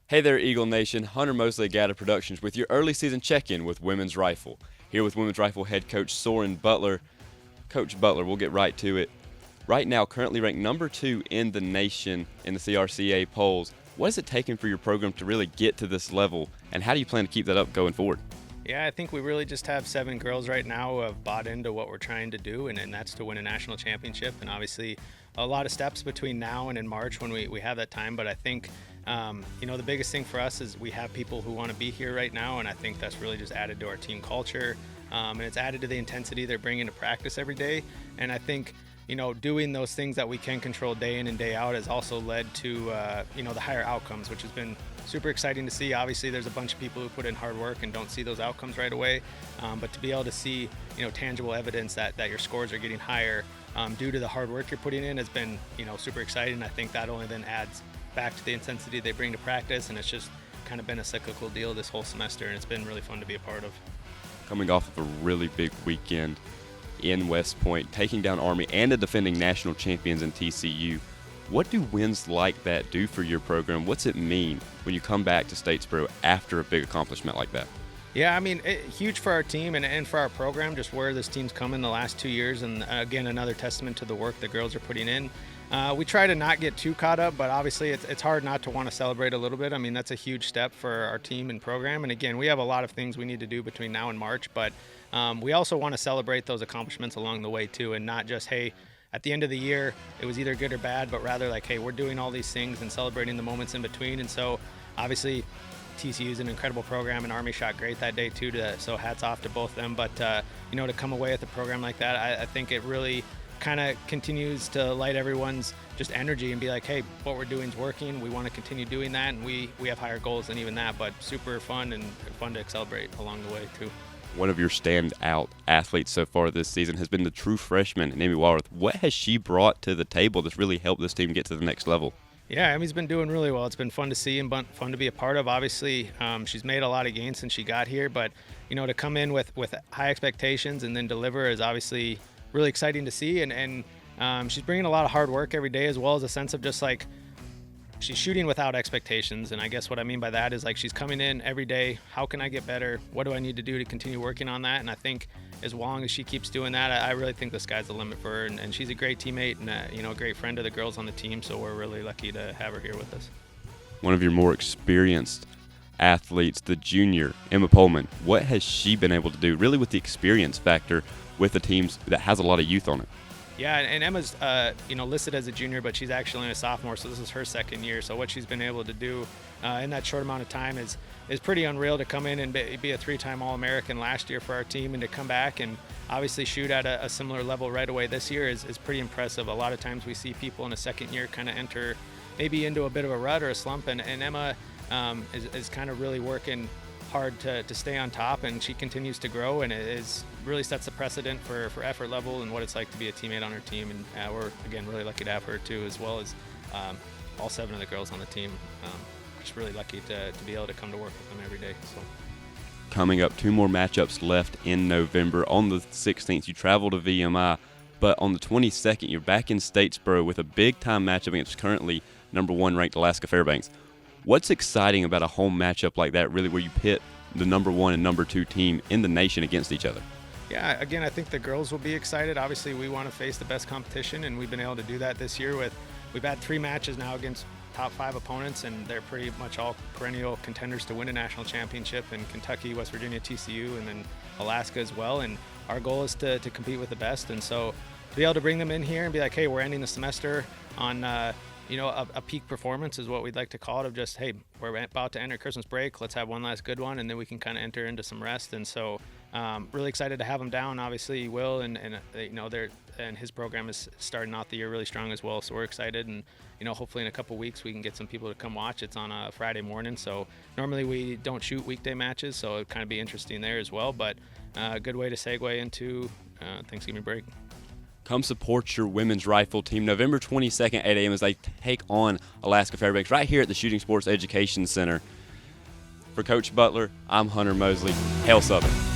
Hey there, Eagle Nation. Hunter Mosley at Gata Productions with your early season check-in with Women's Rifle. Here with Women's Rifle head coach Soren Butler. Coach Butler, we'll get right to it. Right now, currently ranked number 2 in the nation in the CRCA polls. What has it taken for your program to really get to this level, and how do you plan to keep that up going forward? Yeah, I think we really just have 7 girls right now who have bought into what we're trying to do, and that's to win a national championship. And obviously, a lot of steps between now and in March when we have that time. But I think, the biggest thing for us is we have people who want to be here right now, and I think that's really just added to our team culture. And it's added to the intensity they're bringing to practice every day. And I think, doing those things that we can control day in and day out has also led to, the higher outcomes, which has been super exciting to see. Obviously, there's a bunch of people who put in hard work and don't see those outcomes right away. But to be able to see, tangible evidence that your scores are getting higher due to the hard work you're putting in has been, super exciting. I think that only then adds back to the intensity they bring to practice, and it's just kind of been a cyclical deal this whole semester, and it's been really fun to be a part of. Coming off of a really big weekend in West Point, taking down Army and the defending national champions in TCU, what do wins like that do for your program? What's it mean when you come back to Statesboro after a big accomplishment like that? Yeah, I mean, huge for our team and for our program, just where this team's come in the last 2 years. And again, another testament to the work the girls are putting in. We try to not get too caught up, but obviously it's hard not to want to celebrate a little bit. I mean, that's a huge step for our team and program. And again, we have a lot of things we need to do between now and March, but we also want to celebrate those accomplishments along the way too, and not just, hey, at the end of the year, it was either good or bad, but rather like, hey, we're doing all these things and celebrating the moments in between. And so obviously TCU is an incredible program, and Army shot great that day too, so hats off to both of them. But, to come away with a program like that, I think it really kind of continues to light everyone's just energy and be like, hey, what we're doing is working. We want to continue doing that, and we have higher goals than even that, but super fun and fun to celebrate along the way too. One of your standout athletes so far this season has been the true freshman, Amy Walworth. What has she brought to the table that's really helped this team get to the next level? Yeah, Emmy's been doing really well. It's been fun to see and fun to be a part of. Obviously, she's made a lot of gains since she got here, but to come in with high expectations and then deliver is obviously really exciting to see. And she's bringing a lot of hard work every day, as well as a sense of just like she's shooting without expectations. And I guess what I mean by that is like she's coming in every day. How can I get better? What do I need to do to continue working on that? And I think as long as she keeps doing that, I really think the sky's the limit for her. And she's a great teammate and a great friend of the girls on the team. So we're really lucky to have her here with us. One of your more experienced athletes, the junior, Emma Pullman, what has she been able to do really with the experience factor with the teams that has a lot of youth on it? Yeah, and Emma's listed as a junior, but she's actually only a sophomore, so this is her second year. So what she's been able to do in that short amount of time is pretty unreal. To come in and be a 3-time All-American last year for our team, and to come back and obviously shoot at a similar level right away this year is pretty impressive. A lot of times we see people in a second year kind of enter maybe into a bit of a rut or a slump, and Emma is kind of really working hard to stay on top, and she continues to grow, and it really sets a precedent for effort level and what it's like to be a teammate on her team. And we're again really lucky to have her too, as well as all 7 of the girls on the team. Just really lucky to be able to come to work with them every day. So coming up, 2 more matchups left in November. On the 16th you travel to VMI, but on the 22nd you're back in Statesboro with a big time matchup against currently number 1 ranked Alaska Fairbanks. What's exciting about a home matchup like that, really, where you pit the number 1 and number 2 team in the nation against each other? Yeah, again, I think the girls will be excited. Obviously, we want to face the best competition, and we've been able to do that this year. We've had 3 matches now against top 5 opponents, and they're pretty much all perennial contenders to win a national championship in Kentucky, West Virginia, TCU, and then Alaska as well. And our goal is to compete with the best. And so to be able to bring them in here and be like, hey, we're ending the semester on a peak performance is what we'd like to call it, of just, hey, we're about to enter Christmas break. Let's have one last good one, and then we can kind of enter into some rest. And so really excited to have him down. Obviously, Will and his program is starting out the year really strong as well. So we're excited, and hopefully in a couple weeks we can get some people to come watch. It's on a Friday morning, so normally we don't shoot weekday matches, so it'd kind of be interesting there as well. But a good way to segue into Thanksgiving break. Come support your women's rifle team November 22nd, 8 a.m. as they take on Alaska Fairbanks right here at the Shooting Sports Education Center. For Coach Butler, I'm Hunter Mosley. Hail Southern.